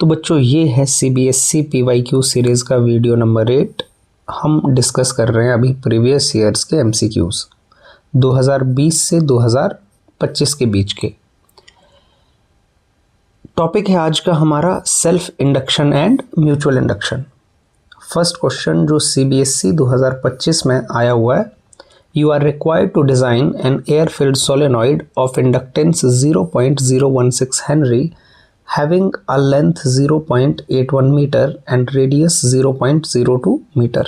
तो बच्चों ये है CBSE PYQ सीरीज़ का वीडियो नंबर 8। हम डिस्कस कर रहे हैं अभी प्रीवियस ईयर्स के MCQs 2020 से 2025 के बीच के। टॉपिक है आज का हमारा self induction and mutual induction. First question जो CBSE 2025 में आया हुआ है, you are required to design an air filled solenoid of inductance 0.016 henry having a length 0.81 meter and radius 0.02 meter.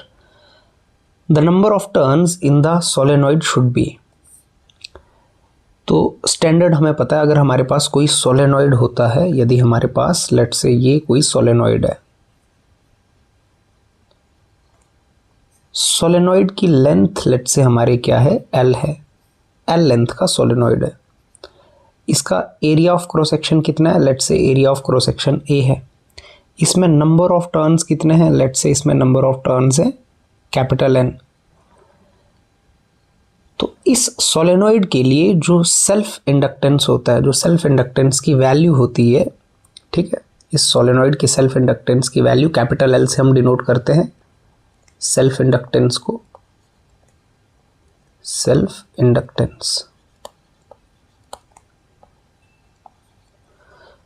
The number of turns in the solenoid should be. तो standard हमें पता है, अगर हमारे पास कोई सोलेनॉइड होता है, यदि हमारे पास लेट से ये कोई सोलेनॉइड है, सोलेनॉइड की लेंथ लेट से हमारे क्या है, L है, L लेंथ का सोलेनॉइड है। इसका एरिया ऑफ क्रॉस सेक्शन कितना है, लेट से area of cross section A है। इसमें नंबर ऑफ टर्न्स कितने हैं, लेट से इसमें नंबर ऑफ टर्न्स है कैपिटल N। तो इस सोलेनॉइड के लिए जो सेल्फ इंडक्टेंस होता है, जो सेल्फ इंडक्टेंस की वैल्यू होती है, ठीक है, इस सोलेनॉइड की सेल्फ इंडक्टेंस की वैल्यू कैपिटल L से हम डिनोट करते हैं सेल्फ इंडक्टेंस को, सेल्फ इंडक्टेंस।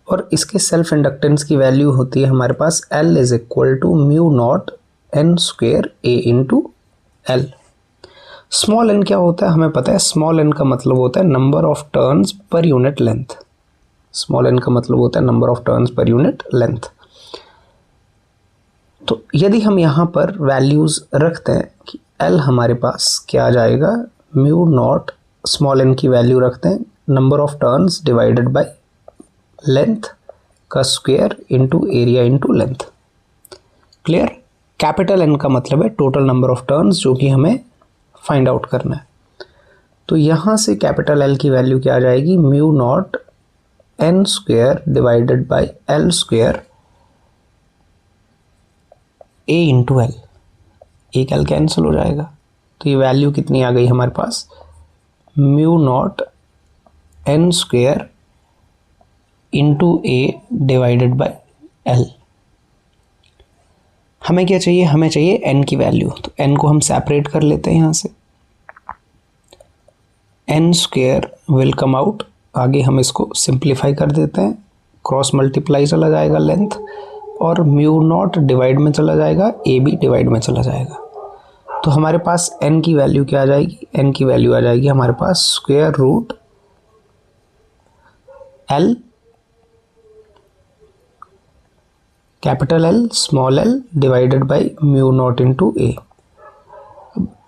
और इसके सेल्फ इंडक्टेंस की वैल्यू होती है हमारे पास L is equal to mu not N square A into L। Small n क्या होता है हमें पता है, स्मॉल n का मतलब होता है number of turns per unit length. Small n का मतलब होता है number of turns per unit length. तो यदि हम यहाँ पर वैल्यूज रखते हैं कि L हमारे पास क्या आ जाएगा, म्यू नॉट स्मॉल n की वैल्यू रखते हैं number of turns divided by length का square into area into length. Clear. Capital N का मतलब है टोटल नंबर ऑफ टर्न्स जो कि हमें फाइंड आउट करना है। तो यहाँ से कैपिटल L की वैल्यू क्या आ जाएगी, mu not N square divided by L square A into L। एक L कैंसिल हो जाएगा, तो ये वैल्यू कितनी आ गई हमारे पास, mu not N square into A divided by L। हमें क्या चाहिए, हमें चाहिए N की वैल्यू। तो N को हम सेपरेट कर लेते हैं यहाँ से, N square will come out, आगे हम इसको सिंप्लीफाई कर देते हैं, क्रॉस मल्टीप्लाई चला जाएगा लेंथ, और म्यू नॉट डिवाइड में चला जाएगा, A भी डिवाइड में चला जाएगा। तो हमारे पास N की वैल्यू क्या आ जाएगी, N की वैल्यू आ जाएगी हमारे पास square root L capital L small l divided by mu nought into A।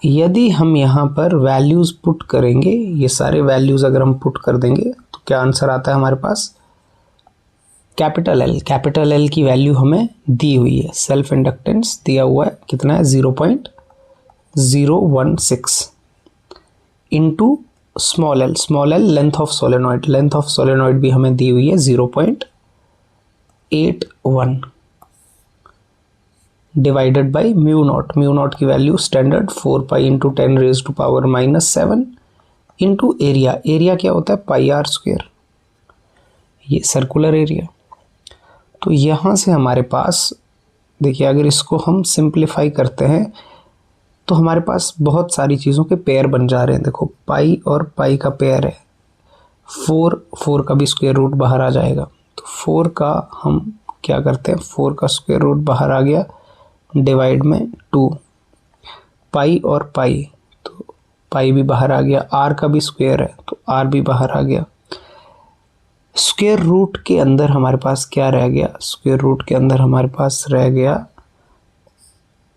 यदि हम यहाँ पर वैल्यूज़ पुट करेंगे, ये सारे वैल्यूज़ अगर हम पुट कर देंगे तो क्या आंसर आता है हमारे पास, कैपिटल L की वैल्यू हमें दी हुई है, सेल्फ इंडक्टेंस दिया हुआ है कितना है 0.016 into small l length of solenoid, length of solenoid भी हमें दी हुई है 0.81 डिवाइडेड बाई म्यू नॉट की value standard 4 pi into 10 raise to power -7 into area क्या होता है पाई आर स्क्वेयर, ये सर्कुलर एरिया। तो यहाँ से हमारे पास देखिए, अगर इसको हम सिंप्लीफाई करते हैं तो हमारे पास बहुत सारी चीज़ों के पेयर बन जा रहे हैं। देखो पाई और पाई का पेयर है, 4 का भी स्क्वायर रूट बाहर आ जाएगा। तो 4 का हम क्या करते हैं, 4 का स्क्वायर रूट बाहर आ गया, डिवाइड में 2, पाई और पाई, तो पाई भी बाहर आ गया, आर का भी स्क्वायर है तो आर भी बाहर आ गया। स्क्वायर रूट के अंदर हमारे पास क्या रह गया, स्क्वायर रूट के अंदर हमारे पास रह गया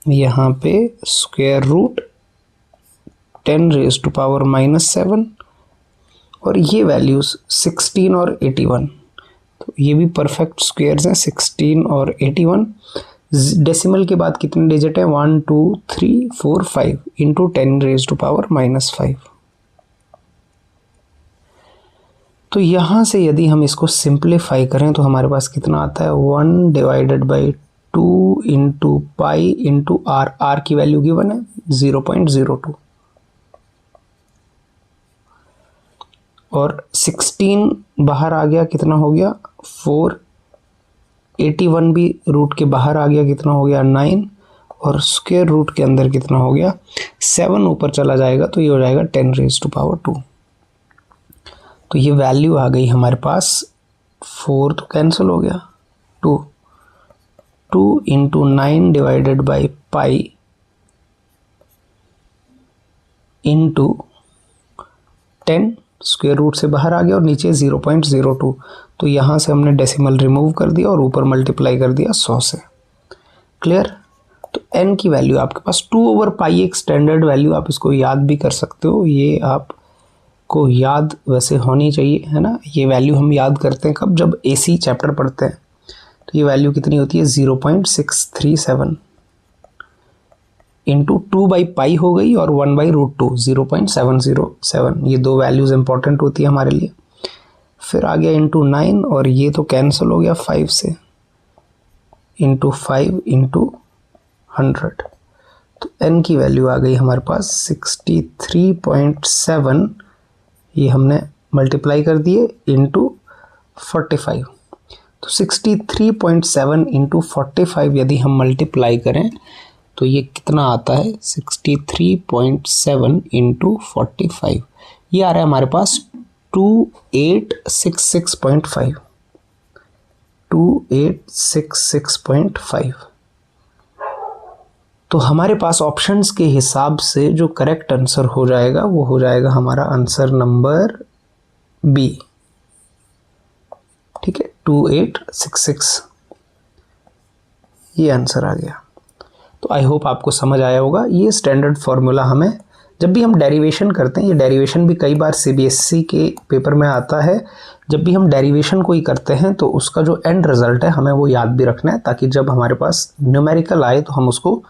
यहाँ पे square root 10 raise to power -7, और ये वैल्यूज 16 और 81, तो ये भी परफेक्ट स्क्वायर्स हैं 16 और 81। डेसिमल के बाद कितने डिजिट है, 1 2 3 4 5 इंटू 10 रेज टू पावर -5। तो यहाँ से यदि हम इसको सिंप्लीफाई करें तो हमारे पास कितना आता है, 1 divided by 2 into pi into r की वैल्यू गिवन है 0.02, और 16 बाहर आ गया, कितना हो गया 4 81 भी रूट के बाहर आ गया, कितना हो गया 9, और स्क्वायर रूट के अंदर कितना हो गया 7, ऊपर चला जाएगा तो ये हो जाएगा 10⁻²। तो ये वैल्यू आ गई हमारे पास 4 तो कैंसिल हो गया, 2 × 9 divided by pi into 10, square root से बाहर आ गया और नीचे 0.02, तो यहाँ से हमने डेसिमल रिमूव कर दिया और ऊपर मल्टीप्लाई कर दिया 100 से। क्लियर? तो n की वैल्यू आपके पास 2/पाई, एक स्टैंडर्ड वैल्यू, आप इसको याद भी कर सकते हो, ये आपको याद वैसे होनी चाहिए, है ना। ये वैल्यू हम याद करते हैं कब, जब AC चैप्टर पढ़ते हैं। तो ये वैल्यू कितनी होती है 0.637 इंटू 2/पाई हो गई और 1/√2 0.707, ये दो वैल्यूज़ इंपॉर्टेंट होती है हमारे लिए। फिर आ गया इंटू 9 और ये तो कैंसिल हो गया 5 से, इंटू 5 इंटू 100, तो n की वैल्यू आ गई हमारे पास 63.7, ये हमने मल्टीप्लाई कर दिए इंटू 45, तो 63.7 इंटू 45 यदि हम मल्टीप्लाई करें तो ये कितना आता है 63.7 इंटू 45, ये आ रहा है हमारे पास 2866.5, 2866.5। तो हमारे पास ऑप्शंस के हिसाब से जो करेक्ट आंसर हो जाएगा वो हो जाएगा हमारा आंसर नंबर बी। ठीक है, 2866, ये आंसर आ गया। तो आई होप आपको समझ आया होगा। ये स्टैंडर्ड फॉर्मूला हमें जब भी हम डेरिवेशन करते हैं, ये डेरिवेशन भी कई बार CBSE के पेपर में आता है, जब भी हम डेरिवेशन कोई करते हैं तो उसका जो एंड रिजल्ट है हमें वो याद भी रखना है, ताकि जब हमारे पास न्यूमेरिकल आए तो हम उसको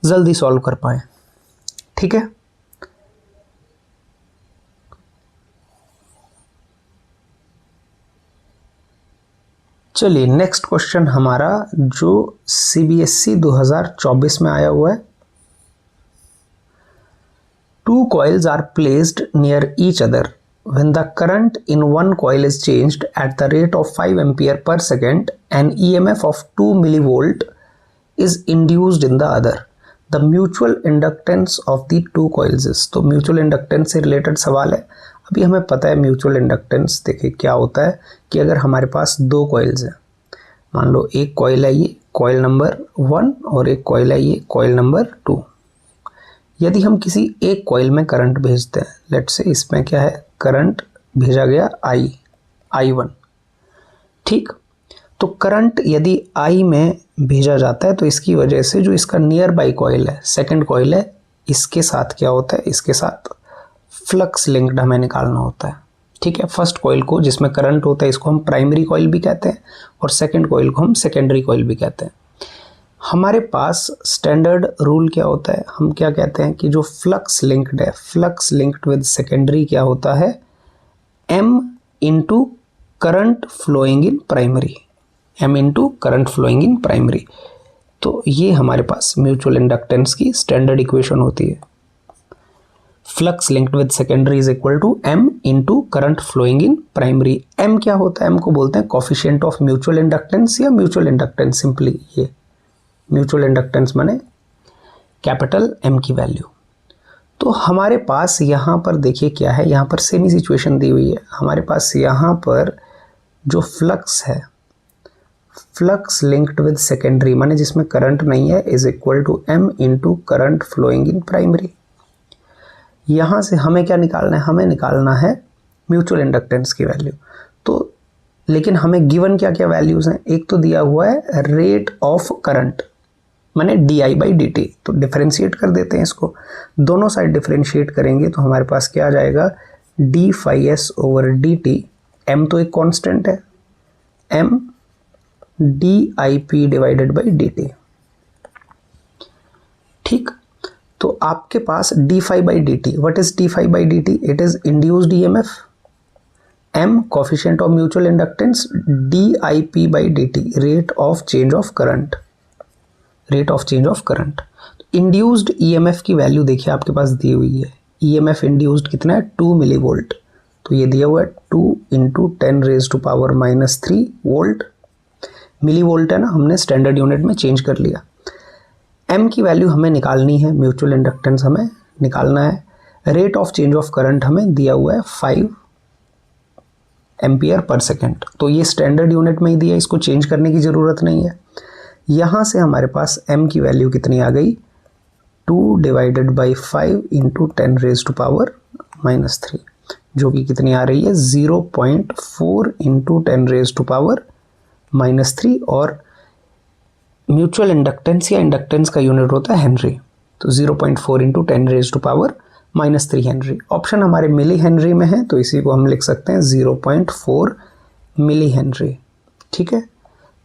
जल्दी सॉल्व कर पाएँ। ठीक है, चलिए नेक्स्ट क्वेश्चन हमारा जो CBSE 2024 में आया हुआ है। 2 coils are placed near each other. When the current in one coil is changed at the rate of 5 ampere per second, an EMF of 2 millivolt is induced in the other. The mutual inductance of the 2 coils is, तो mutual inductance से related सवाल है। अभी हमें पता है mutual inductance, देखिए क्या होता है कि अगर हमारे पास 2 कॉइल्स हैं, मान लो एक कॉइल है ये कॉइल नंबर 1 और एक कॉइल है ये कॉइल नंबर 2। यदि हम किसी एक कॉइल में करंट भेजते हैं, लेट्स से इसमें क्या है, करंट भेजा गया I1, ठीक। तो करंट यदि I में भेजा जाता है तो इसकी वजह से जो इसका नियर बाई कॉइल है, सेकंड कॉइल है, इसके साथ क्या होता है, इसके साथ फ्लक्स लिंक्ड हमें निकालना होता है। ठीक है, फर्स्ट कॉइल को जिसमें करंट होता है इसको हम प्राइमरी कॉइल भी कहते हैं और सेकंड कॉइल को हम सेकेंडरी कॉइल भी कहते हैं। हमारे पास स्टैंडर्ड रूल क्या होता है, हम क्या कहते हैं कि जो फ्लक्स लिंक्ड है, फ्लक्स लिंक्ड विद सेकेंडरी क्या होता है, M into current flowing in primary, M into current flowing in primary. तो ये हमारे पास म्यूचुअल इंडक्टेंस की स्टैंडर्ड इक्वेशन होती है। Flux linked with secondary is equal to M into current flowing in primary. M क्या होता है, M को बोलते हैं कोफिशिएंट ऑफ म्यूचुअल इंडक्टेंस या म्यूचुअल इंडक्टेंस, सिंपली ये म्यूचुअल इंडक्टेंस माने कैपिटल M की वैल्यू। तो हमारे पास यहाँ पर देखिए क्या है, यहाँ पर सेमी सिचुएशन दी हुई है। हमारे पास यहाँ पर जो फ्लक्स है, फ्लक्स लिंक्ड विद सेकेंडरी माने जिसमें करंट नहीं है, is equal to M into current flowing in primary. यहाँ से हमें क्या निकालना है, हमें निकालना है म्यूचुअल इंडक्टेंस की वैल्यू। तो लेकिन हमें गिवन क्या क्या वैल्यूज़ हैं, एक तो दिया हुआ है रेट ऑफ करंट माने DI/dt, तो डिफरेंशिएट कर देते हैं इसको, दोनों साइड डिफरेंशिएट करेंगे तो हमारे पास क्या आ जाएगा d∅s/dt। M तो एक कांस्टेंट है, M dIP/dt, ठीक। तो आपके पास d∅/dt, what is d∅/dt, it is induced EMF, M coefficient of mutual inductance, dIP/dt rate of change of current, rate of change of current. Induced EMF की value देखिए आपके पास दी हुई है, EMF इंड्यूस्ड कितना है 2 मिलीवोल्ट, तो ये दिया हुआ है 2 × 10⁻³ वोल्ट। मिली वोल्ट है ना, हमने स्टैंडर्ड यूनिट में चेंज कर लिया। एम की वैल्यू हमें निकालनी है, म्यूचुअल इंडक्टेंस हमें निकालना है। Rate of change of current हमें दिया हुआ है 5 एम्पियर पर सेकेंड, तो ये स्टैंडर्ड यूनिट में ही दिया, इसको चेंज करने की ज़रूरत नहीं है। यहाँ से हमारे पास एम की वैल्यू कितनी आ गई, 2 divided by 5 into 10 raise to power -3, जो कि कितनी आ रही है 0.4 इंटू 10 रेज टू पावर -3। और म्यूचुअल इंडक्टेंस या इंडक्टेंस का यूनिट होता है हेनरी, तो 0.4 into 10 raise to power -3 henry. Option हमारे मिली हेनरी में है, तो इसी को हम लिख सकते हैं 0.4 मिली हेनरी। ठीक है,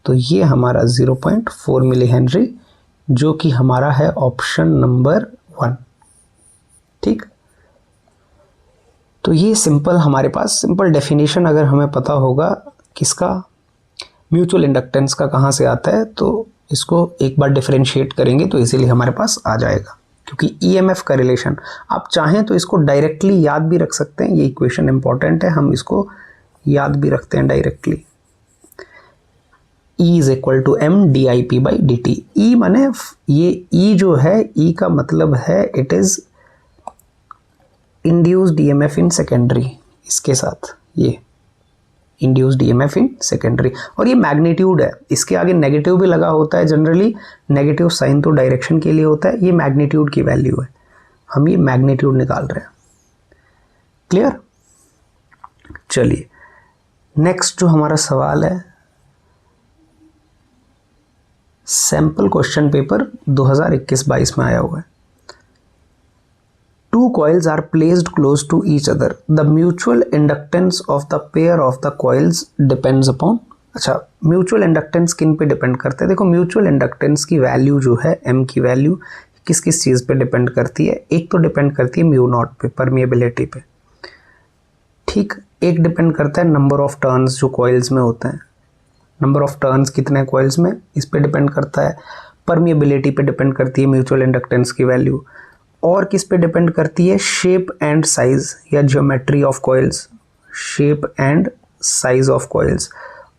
तो ये हमारा 0.4 मिली हेनरी, जो कि हमारा है ऑप्शन नंबर 1। ठीक, तो ये सिंपल हमारे पास सिंपल डेफिनेशन अगर हमें पता होगा किसका, म्यूचुअल इंडक्टेंस का कहाँ से आता है, तो इसको एक बार डिफरेंशिएट करेंगे तो इजीली हमारे पास आ जाएगा। क्योंकि ईएमएफ का रिलेशन आप चाहें तो इसको डायरेक्टली याद भी रख सकते हैं, ये इक्वेशन इंपॉर्टेंट है, हम इसको याद भी रखते हैं directly. E is equal to M D I P by D T. E माने ये E जो है, E का मतलब है it is induced EMF in secondary, इसके साथ ये इंड्यूस्ड ईएमएफ इन सेकेंडरी, और ये मैग्नीट्यूड है, इसके आगे नेगेटिव भी लगा होता है, जनरली नेगेटिव साइन तो डायरेक्शन के लिए होता है, ये मैग्नीट्यूड की वैल्यू है, हम ये मैग्नीट्यूड निकाल रहे हैं। क्लियर? चलिए नेक्स्ट जो हमारा सवाल है, सैंपल क्वेश्चन पेपर 2021-22 में आया हुआ है। 2 coils are placed close to each other. The mutual inductance of the pair of the coils depends upon। अच्छा, म्यूचुअल इंडक्टेंस किन पे डिपेंड करते हैं? देखो, म्यूचुअल इंडक्टेंस की वैल्यू जो है, एम की वैल्यू किस किस चीज़ पे डिपेंड करती है? एक तो डिपेंड करती है म्यू नॉट पे, परमिएबिलिटी पे। ठीक, एक डिपेंड करता है नंबर ऑफ टर्न्स जो कॉइल्स में होते हैं, नंबर ऑफ टर्न्स कितने कॉइल्स में, इस पे डिपेंड करता है। परमिएबिलिटी पे डिपेंड करती है म्यूचुअल इंडक्टेंस की वैल्यू। और किस पे डिपेंड करती है? शेप एंड साइज या geometry of coils, shape and size of coils.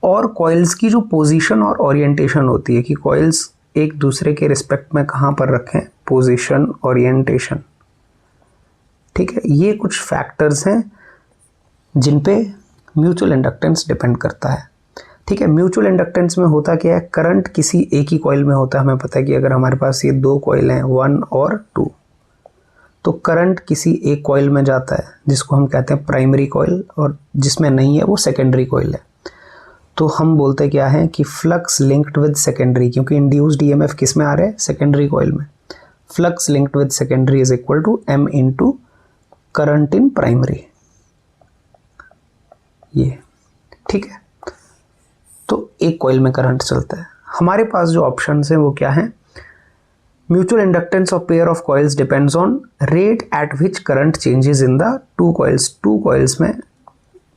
और कॉइल्स की जो पोजीशन और ओरिएंटेशन होती है कि कॉइल्स एक दूसरे के रिस्पेक्ट में कहाँ पर रखें, पोजीशन, ओरिएंटेशन। ठीक है, ये कुछ फैक्टर्स हैं जिन पे म्यूचुअल इंडक्टेंस डिपेंड करता है। ठीक है, म्यूचुअल इंडक्टेंस में होता क्या है, करंट किसी एक ही कॉइल में होता है। हमें पता है कि अगर हमारे पास ये 2 कॉइल हैं 1 और 2, तो करंट किसी एक कॉइल में जाता है जिसको हम कहते हैं प्राइमरी कॉइल, और जिसमें नहीं है वो सेकेंडरी कॉइल है। तो हम बोलते क्या है कि फ्लक्स लिंक्ड विद सेकेंडरी, क्योंकि इंड्यूस्ड ईएमएफ किस में आ रहे हैं, सेकेंडरी कॉइल में। Flux linked with secondary is equal to M into current in primary. ये ठीक है, तो एक कॉइल में करंट चलता है। हमारे पास जो ऑप्शन है वो क्या है? Mutual inductance of pair of coils depends on rate at which current changes in the 2 coils. 2 coils में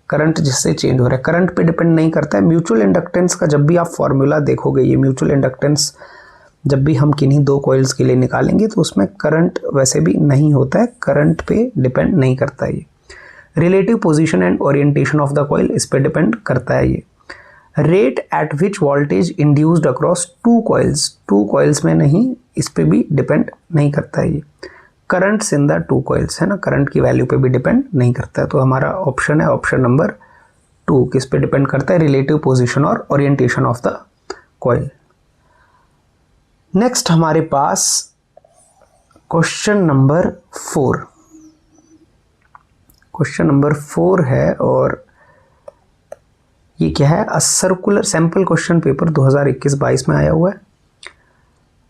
करंट जिससे चेंज हो रहा है, करंट पे डिपेंड नहीं करता है। म्यूचुअल इंडक्टेंस का जब भी आप फॉर्मूला देखोगे, ये म्यूचुअल इंडक्टेंस जब भी हम किन्हीं 2 कॉइल्स के लिए निकालेंगे तो उसमें करंट वैसे भी नहीं होता है, करंट पे डिपेंड नहीं करता है। ये relative position and orientation of the coil, इस पे डिपेंड करता है। ये rate at which voltage induced across 2 coils, 2 coils में नहीं, इस पे भी डिपेंड नहीं करता है। ये करंट्स इन द 2 कॉइल्स है ना, करंट की वैल्यू पे भी डिपेंड नहीं करता है। तो हमारा ऑप्शन है ऑप्शन नंबर 2, किस पे डिपेंड करता है? रिलेटिव पोजीशन और orientation of the coil. Next हमारे पास क्वेश्चन नंबर 4, क्वेश्चन नंबर 4 है, और ये क्या है? A circular, sample question paper 2021-22 में आया हुआ है।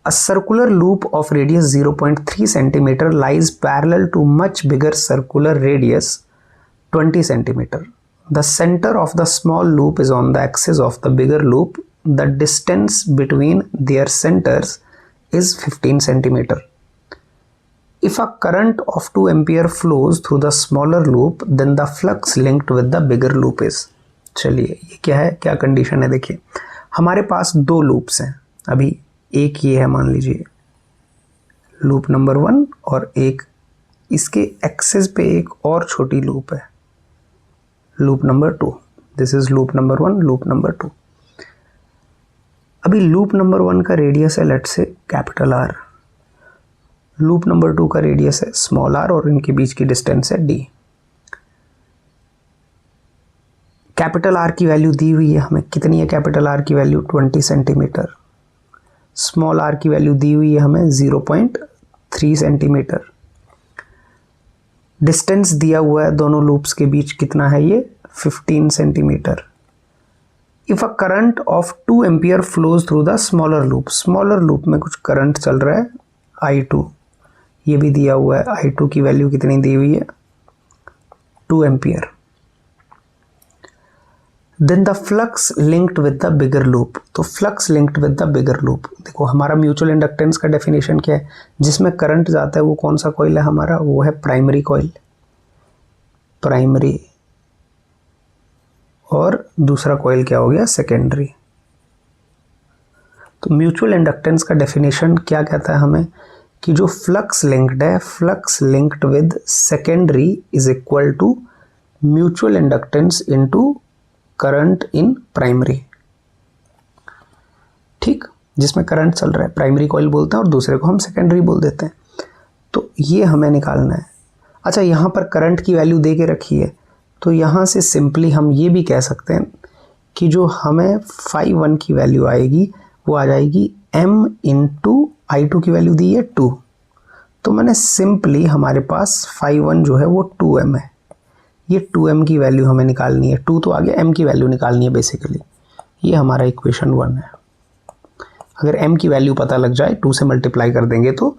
A circular loop of radius 0.3 centimetre lies parallel too much bigger circular radius 20 centimetre. The centre of the small loop is on the axis of the bigger loop. The distance between their centres is 15 centimetre. If a current of 2 ampere flows through the smaller loop, then the flux linked with the bigger loop is। चलिए ये क्या है, क्या condition है? देखिए, हमारे पास 2 loops हैं। अभी एक ये है, मान लीजिए लूप नंबर 1, और एक इसके एक्सिस पे एक और छोटी लूप है, loop number 2। This is loop number 1, loop number 2। अभी लूप नंबर 1 का रेडियस है लेट से कैपिटल आर, लूप नंबर 2 का रेडियस है स्मॉल आर और इनके बीच की डिस्टेंस है डी। कैपिटल आर की वैल्यू दी हुई है हमें, कितनी है कैपिटल आर की वैल्यू 20 सेंटीमीटर। स्मॉल आर की वैल्यू दी हुई है हमें 0.3 सेंटीमीटर। डिस्टेंस दिया हुआ है दोनों लूप्स के बीच, कितना है ये 15 centimetre. If a current of 2 ampere flows through the smaller loop, smaller loop में कुछ करंट चल रहा है I2, ये भी दिया हुआ है। I2 की वैल्यू कितनी दी हुई है 2 ampere. Then the flux linked with the bigger loop, तो flux linked with the bigger loop, देखो हमारा म्यूचुअल इंडक्टेंस का डेफिनेशन क्या है, जिसमें करंट जाता है वो कौन सा कॉइल है हमारा, वो है प्राइमरी कॉइल, प्राइमरी, और दूसरा कॉइल क्या हो गया सेकेंडरी। तो म्यूचुअल इंडक्टेंस का डेफिनेशन क्या कहता है हमें कि जो फ्लक्स लिंक्ड है, flux linked with secondary is equal to mutual inductance into current in primary. ठीक, जिसमें करंट चल रहा है प्राइमरी कॉइल बोलते हैं और दूसरे को हम सेकेंडरी बोल देते हैं। तो ये हमें निकालना है। अच्छा, यहाँ पर करंट की वैल्यू दे के रखी है, तो यहाँ से सिंपली हम ये भी कह सकते हैं कि जो हमें φ1 की वैल्यू आएगी वो आ जाएगी m इंटू I2 की वैल्यू दी है 2, तो मैंने सिंपली हमारे पास φ1 जो है वो 2m है, ये 2m की वैल्यू हमें निकालनी है, 2 तो आ गया, m की वैल्यू निकालनी है बेसिकली। ये हमारा इक्वेशन 1 है। अगर m की वैल्यू पता लग जाए 2 से मल्टीप्लाई कर देंगे तो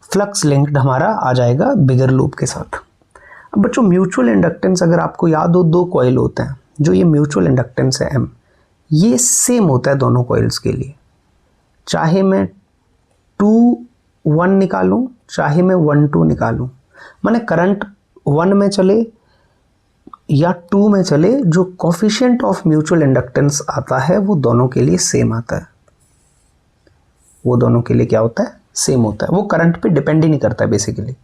फ्लक्स लिंक्ड हमारा आ जाएगा बिगर लूप के साथ। अब बच्चों म्यूचुअल इंडक्टेंस अगर आपको याद हो, 2 कॉइल होते हैं, जो ये म्यूचुअल इंडक्टेंस है m, ये सेम होता है दोनों कॉइल्स के लिए, चाहे मैं 2-1 निकालूं चाहे मैं 1-2 निकालूं, माने करंट 1 में चले या 2 में चले, जो कोफिशिएंट ऑफ म्यूचुअल इंडक्टेंस आता है वो दोनों के लिए सेम आता है, वो दोनों के लिए क्या होता है सेम होता है, वो करंट पे डिपेंड ही नहीं करता है बेसिकली।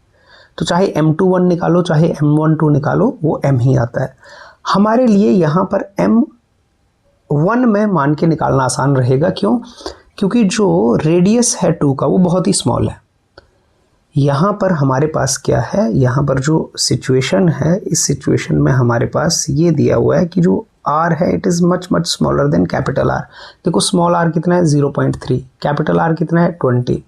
तो चाहे M21 निकालो चाहे M12 निकालो वो M ही आता है। हमारे लिए यहाँ पर M1 में मान के निकालना आसान रहेगा, क्यों, क्योंकि जो रेडियस है 2 का वो बहुत ही स्मॉल है। यहाँ पर हमारे पास क्या है, यहाँ पर जो सिचुएशन है, इस सिचुएशन में हमारे पास ये दिया हुआ है कि जो R है it is much much smaller than capital R। देखो स्मॉल r कितना है 0.3, कैपिटल R कितना है 20।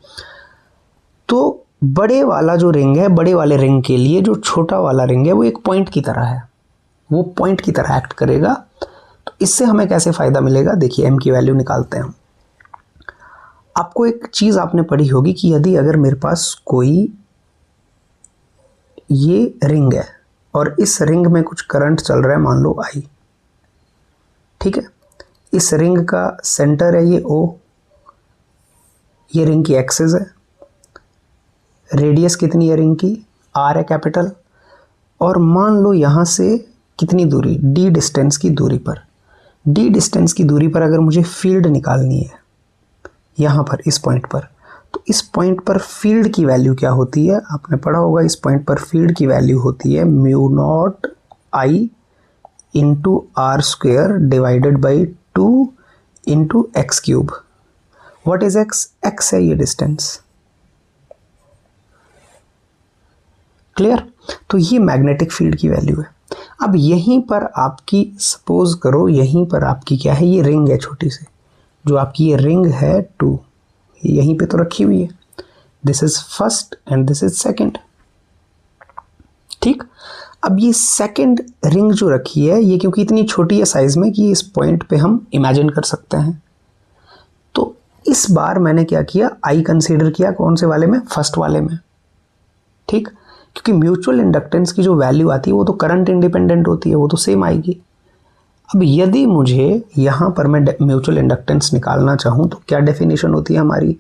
तो बड़े वाला जो रिंग है, बड़े वाले रिंग के लिए जो छोटा वाला रिंग है वो एक पॉइंट की तरह है, वो पॉइंट की तरह एक्ट करेगा। तो इससे हमें कैसे फ़ायदा मिलेगा, देखिए m की वैल्यू निकालते हैं हम। आपको एक चीज़ आपने पढ़ी होगी कि यदि अगर मेरे पास कोई ये रिंग है और इस रिंग में कुछ करंट चल रहा है, मान लो I, ठीक है, इस रिंग का सेंटर है ये O, ये रिंग की एक्सिस है, रेडियस कितनी है रिंग की R है कैपिटल, और मान लो यहाँ से कितनी दूरी D डिस्टेंस की दूरी पर, D डिस्टेंस की दूरी पर अगर मुझे फील्ड निकालनी है यहाँ पर इस पॉइंट पर, तो इस पॉइंट पर फील्ड की वैल्यू क्या होती है, आपने पढ़ा होगा, इस पॉइंट पर फील्ड की वैल्यू होती है μ0 I into R² divided by 2 into x³। What is x? x है ये डिस्टेंस, क्लियर। तो ये मैग्नेटिक फील्ड की वैल्यू है। अब यहीं पर आपकी सपोज करो, यहीं पर आपकी क्या है, ये रिंग है छोटी सी, जो आपकी ये रिंग है 2, यहीं पे तो रखी हुई है, this is first and this is second, ठीक। अब ये सेकंड रिंग जो रखी है ये क्योंकि इतनी छोटी है साइज में कि इस पॉइंट पे हम इमेजिन कर सकते हैं, तो इस बार मैंने क्या किया, आई कंसीडर किया, कौन से वाले में, फर्स्ट वाले में, ठीक, क्योंकि म्यूचुअल इंडक्टेंस की जो वैल्यू आती है वो तो करंट इंडिपेंडेंट होती है, वो तो सेम आएगी। अब यदि मुझे यहाँ पर मैं म्यूचुअल इंडक्टेंस निकालना चाहूँ तो क्या डेफिनेशन होती है हमारी,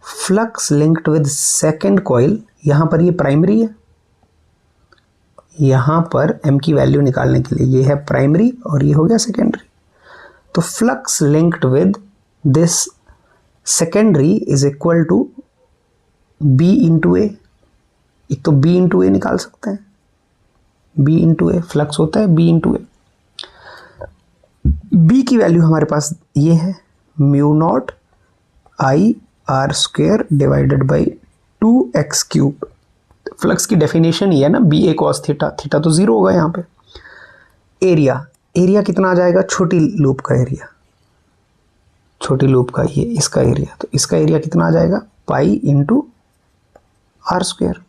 flux linked with second coil, यहाँ पर ये प्राइमरी है, यहाँ पर m की वैल्यू निकालने के लिए ये है प्राइमरी और ये हो गया सेकेंडरी। तो flux linked with this secondary is equal to b into A, एक तो b इंटू ए निकाल सकते हैं, b इंटू ए फ्लक्स होता है b इंटू ए। b की वैल्यू हमारे पास ये है mu naught I r square divided by 2x cube. Flux की डेफिनेशन ये है ना, बी ए कॉस थीटा, थीटा तो जीरो होगा यहाँ पे। एरिया, एरिया कितना आ जाएगा, छोटी लूप का एरिया, छोटी लूप का ये इसका एरिया, तो इसका एरिया कितना आ जाएगा, pi into r square.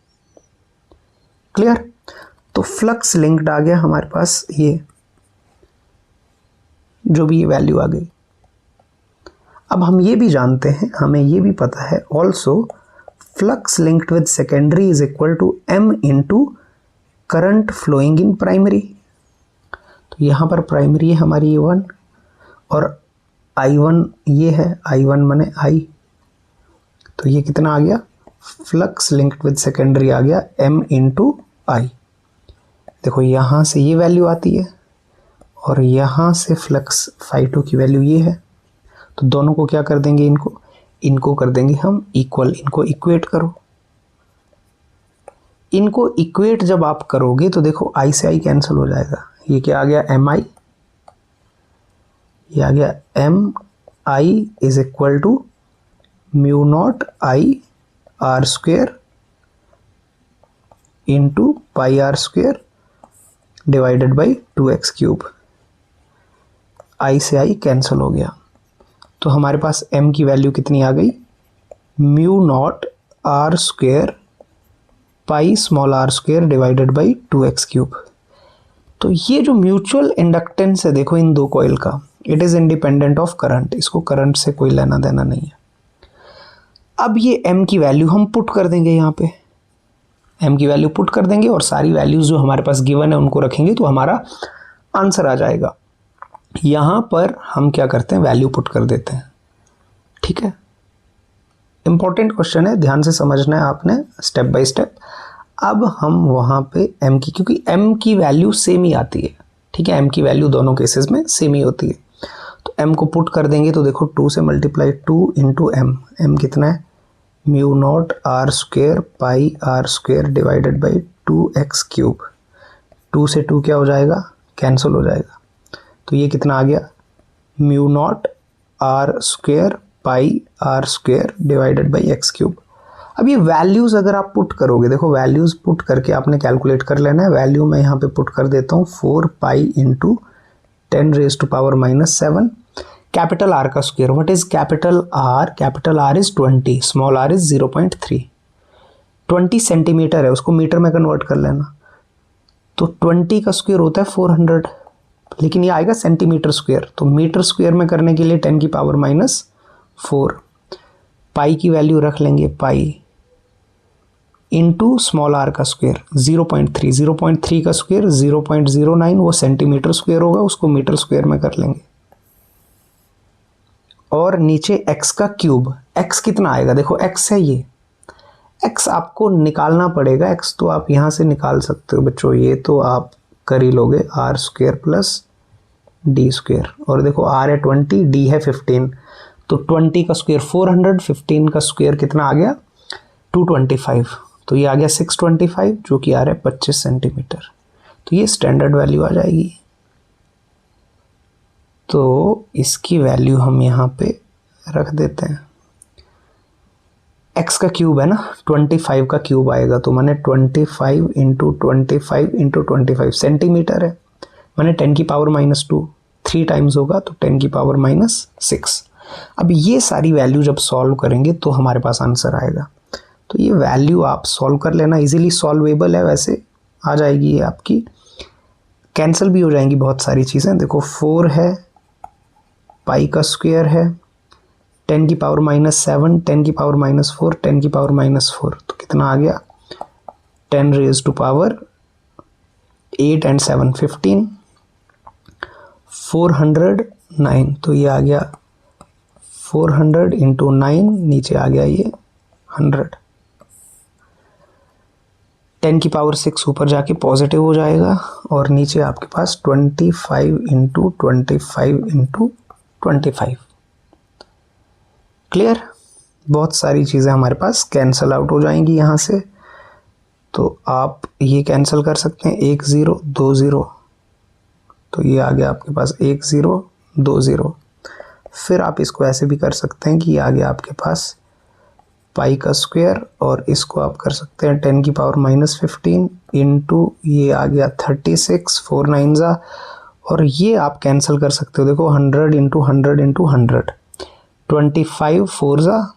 Clear. तो फ्लक्स लिंक्ड आ गया हमारे पास, ये जो भी ये वैल्यू आ गई। अब हम ये भी जानते हैं, हमें ये भी पता है also, flux linked with secondary is equal to m into current flowing in primary. तो यहाँ पर प्राइमरी है हमारी A1 और I1 ये है, I1 माने I, तो ये कितना आ गया, फ्लक्स लिंक्ड विद सेकेंडरी आ गया m इंटू I। देखो यहाँ से ये वैल्यू आती है और यहाँ से फ्लक्स φ2 की वैल्यू ये है, तो दोनों को क्या कर देंगे, इनको कर देंगे हम इक्वल, इनको इक्वेट करो। इनको इक्वेट जब आप करोगे तो देखो I से I कैंसिल हो जाएगा, ये क्या आ गया mi, ये आ गया mi is equal to mu naught I r square into pi r square divided by 2x cube. I से I कैंसिल हो गया, तो हमारे पास m की वैल्यू कितनी आ गई, mu naught r square pi small r square divided by 2x cube. तो ये जो म्यूचुअल इंडक्टेंस है देखो इन दो कॉइल का, it is independent of current, इसको करंट से कोई लेना देना नहीं है। अब ये m की वैल्यू हम पुट कर देंगे, यहाँ पे m की वैल्यू पुट कर देंगे और सारी वैल्यूज जो हमारे पास गिवन है उनको रखेंगे तो हमारा आंसर आ जाएगा। यहाँ पर हम क्या करते हैं, वैल्यू पुट कर देते हैं। ठीक है, इंपॉर्टेंट क्वेश्चन है, ध्यान से समझना है आपने स्टेप बाय स्टेप। अब हम वहाँ पे m की, क्योंकि m की वैल्यू सेम ही आती है, ठीक है, m की वैल्यू दोनों केसेस में सेम ही होती है, तो m को पुट कर देंगे तो देखो 2 से मल्टीप्लाई 2 इंटू m कितना है, mu naught r square pi r square divided by 2x cube. 2 से 2 क्या हो जाएगा, कैंसिल हो जाएगा, तो ये कितना आ गया, mu naught r square pi r square divided by x cube. अब ये वैल्यूज़ अगर आप पुट करोगे, देखो वैल्यूज़ पुट करके आपने कैलकुलेट कर लेना है। वैल्यू मैं यहाँ पे पुट कर देता हूँ 4 pi into 10 raise to power -7 capital R का स्क्वायर। What is capital R, capital R is 20, small R is 0.3। 20 centimetre है, उसको मीटर में कन्वर्ट कर लेना, तो 20 का स्क्वायर होता है 400, लेकिन ये आएगा सेंटीमीटर स्क्वायर, तो मीटर स्क्वायर में करने के लिए 10 की पावर -4। पाई की वैल्यू रख लेंगे पाई इंटू स्मॉल आर का स्क्वायर 0.3, 0.3 का स्क्वायर 0.09, वो सेंटीमीटर स्क्वायर होगा, उसको मीटर स्क्वायर में कर लेंगे। और नीचे x का क्यूब, x कितना आएगा, देखो x है ये, x आपको निकालना पड़ेगा, x तो आप यहाँ से निकाल सकते हो बच्चों, ये तो आप कर ही लोगे, r square plus D square, और देखो r है 20, d है 15, तो 20 का स्क्वायर 400, 15 का स्क्वायर कितना आ गया 225, तो ये आ गया 625 जो कि आ रहा है 25 सेंटीमीटर, तो ये स्टैंडर्ड वैल्यू आ जाएगी। तो इसकी वैल्यू हम यहाँ पे रख देते हैं, x का क्यूब है ना, 25 का क्यूब आएगा, तो मैंने 25 इंटू 25 इंटू 25 सेंटीमीटर है, मैंने 10 की पावर -2, 3 टाइम्स होगा तो 10 की पावर -6। अब ये सारी वैल्यू जब सॉल्व करेंगे तो हमारे पास आंसर आएगा, तो ये वैल्यू आप सॉल्व कर लेना, इजीली सॉल्वेबल है, वैसे आ जाएगी ये आपकी, कैंसिल भी हो जाएंगी बहुत सारी चीज़ें। देखो 4 है, पाई का स्क्वायर है, 10 की पावर -7, 10 की पावर -4, 10 की पावर -4, तो कितना आ गया 10 रेज टू पावर 8 एंड 7 15, 409, तो ये आ गया 400 इंटू 9, नीचे आ गया ये 100, 10 की पावर 6 ऊपर जाके पॉजिटिव हो जाएगा, और नीचे आपके पास 25 इंटू 25 इंटू 25। क्लियर, बहुत सारी चीज़ें हमारे पास कैंसल आउट हो जाएंगी यहाँ से, तो आप ये कैंसिल कर सकते हैं, 1 0 2 0, तो ये आ गया आपके पास 1 0 2 0, फिर आप इसको ऐसे भी कर सकते हैं कि ये आ गया आपके पास पाई का स्क्वायर, और इसको आप कर सकते हैं 10 की पावर -15 इंटू ये आ गया 36, 4 9 जा, और ये आप कैंसिल कर सकते हो। देखो 100 इंटू 100 इंटू 100, 25 4 जा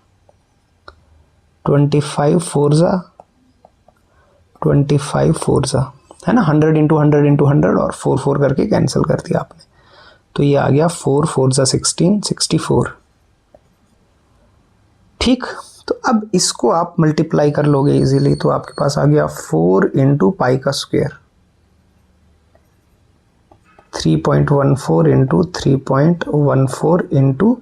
25 4 जा 25 4 जा, है ना। 100 इंटू 100 इंटू 100 और 4 4 करके कैंसिल कर दिया आपने, तो ये आ गया 4 4 जा 16, 64। ठीक, तो अब इसको आप मल्टीप्लाई कर लोगे इजीली, तो आपके पास आ गया 4 इंटू पाई का square, 3.14 into 3.14 into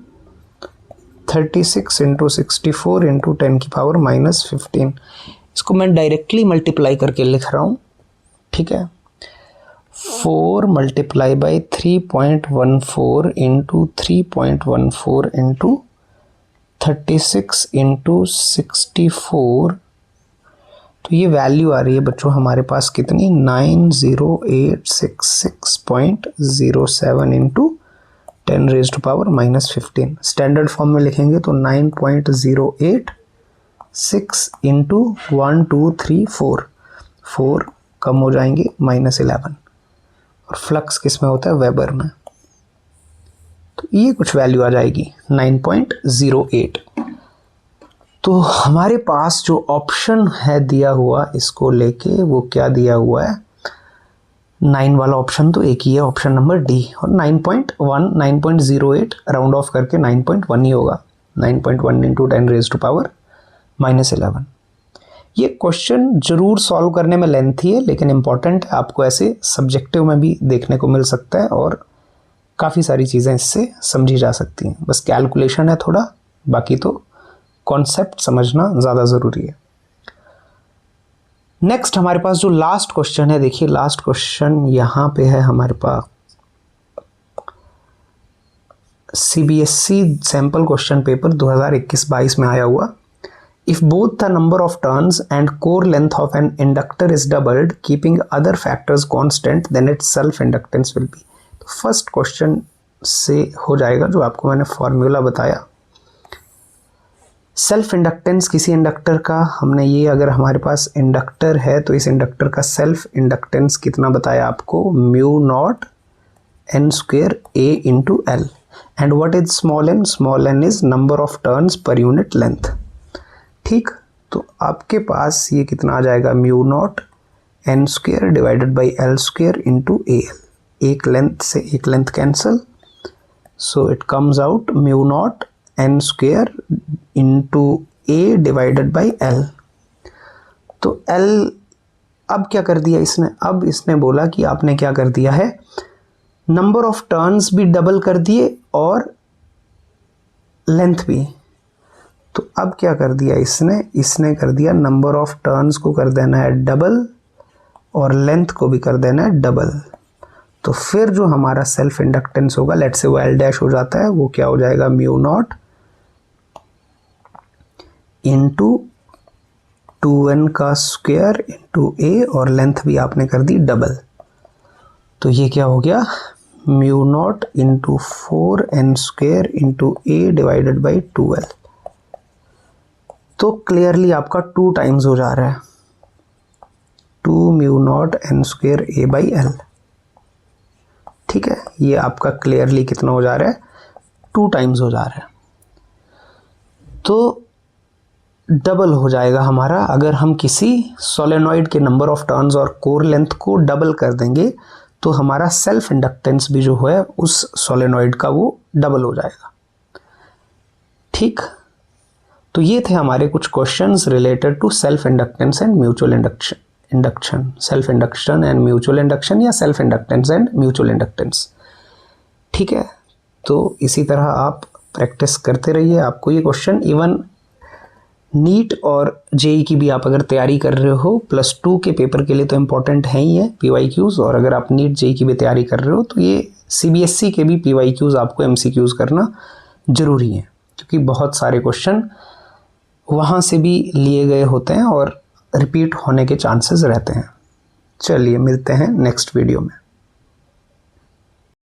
36 into 64 into 10 की पावर -15। इसको मैं डायरेक्टली मल्टीप्लाई करके लिख रहा हूँ, ठीक है। 4 multiply by 3.14 into 3.14 into 36 into 64, तो ये वैल्यू आ रही है बच्चों हमारे पास कितनी, 90866.07 into 10 raise to power -15। Standard form में लिखेंगे तो 9.086 इंटू 1 2 3 4, 4 कम हो जाएंगे -11, और फ्लक्स किस में होता है, वेबर में, तो ये कुछ वैल्यू आ जाएगी 9.08। तो हमारे पास जो ऑप्शन है दिया हुआ इसको लेके, वो क्या दिया हुआ है, 9 वाला ऑप्शन तो एक ही है, ऑप्शन नंबर डी, और 9.1 9.08 राउंड ऑफ करके 9.1 ही होगा, 9.1 इंटू 10 रेज़ टू पावर -11। ये क्वेश्चन जरूर सॉल्व करने में लेंथी है, लेकिन इंपॉर्टेंट है, आपको ऐसे सब्जेक्टिव में भी देखने को मिल सकता है, और काफ़ी सारी चीज़ें इससे समझी जा सकती हैं। बस कैलकुलेशन है थोड़ा, बाकी तो कॉन्सेप्ट समझना ज़्यादा ज़रूरी है। नेक्स्ट हमारे पास जो लास्ट क्वेश्चन है, देखिए लास्ट क्वेश्चन यहाँ पे है हमारे पास CBSE सैम्पल क्वेश्चन पेपर 2021-22 में आया हुआ। If both the number of turns and core length of an inductor is doubled, keeping other factors constant, then its self inductance will be। तो फर्स्ट क्वेश्चन से हो जाएगा जो आपको मैंने फॉर्मूला बताया। सेल्फ इंडक्टेंस किसी इंडक्टर का, हमने ये अगर हमारे पास इंडक्टर है तो इस इंडक्टर का सेल्फ इंडक्टेंस कितना बताया आपको, mu naught n square a into L. And what is small n? Small n is number of turns per unit length. ठीक, तो आपके पास ये कितना आ जाएगा, mu not n square divided by L square into A L. एक length से एक length cancel, so it comes out mu naught n square into A divided by L. तो l अब क्या कर दिया इसने, अब इसने बोला कि आपने क्या कर दिया है, नंबर ऑफ टर्न्स भी डबल कर दिए और लेंथ भी। तो अब क्या कर दिया इसने कर दिया नंबर ऑफ टर्न्स को कर देना है डबल और लेंथ को भी कर देना है डबल। तो फिर जो हमारा सेल्फ इंडक्टेंस होगा, लेट्स से वो एल डैश हो जाता है, वो क्या हो जाएगा, म्यू नॉट इंटू 2n का स्क्वायर इंटू ए, और लेंथ भी आपने कर दी डबल। तो ये क्या हो गया, mu nought into 4n square into A divided by 2l। तो क्लियरली आपका 2 टाइम्स हो जा रहा है, 2 mu naught n square A by L. ठीक है, ये आपका क्लियरली कितना हो जा रहा है, 2 टाइम्स हो जा रहा है। तो डबल हो जाएगा हमारा, अगर हम किसी सोलेनॉइड के नंबर ऑफ टर्न्स और कोर लेंथ को डबल कर देंगे तो हमारा सेल्फ इंडक्टेंस भी जो है उस सोलेनॉइड का वो डबल हो जाएगा। ठीक, तो ये थे हमारे कुछ questions related to self inductance and mutual induction, self induction and mutual induction, या self inductance and mutual inductance. ठीक है, तो इसी तरह आप प्रैक्टिस करते रहिए। आपको ये क्वेश्चन इवन नीट और जेई की भी आप अगर तैयारी कर रहे हो, +2 के पेपर के लिए तो इम्पोर्टेंट है ही है PYQs, और अगर आप नीट जेई की भी तैयारी कर रहे हो तो ये CBSE के भी PYQs आपको MCQs करना ज़रूरी है, क्योंकि बहुत सारे क्वेश्चन वहाँ से भी लिए गए होते हैं और रिपीट होने के चांसेस रहते हैं। चलिए मिलते हैं नेक्स्ट वीडियो में।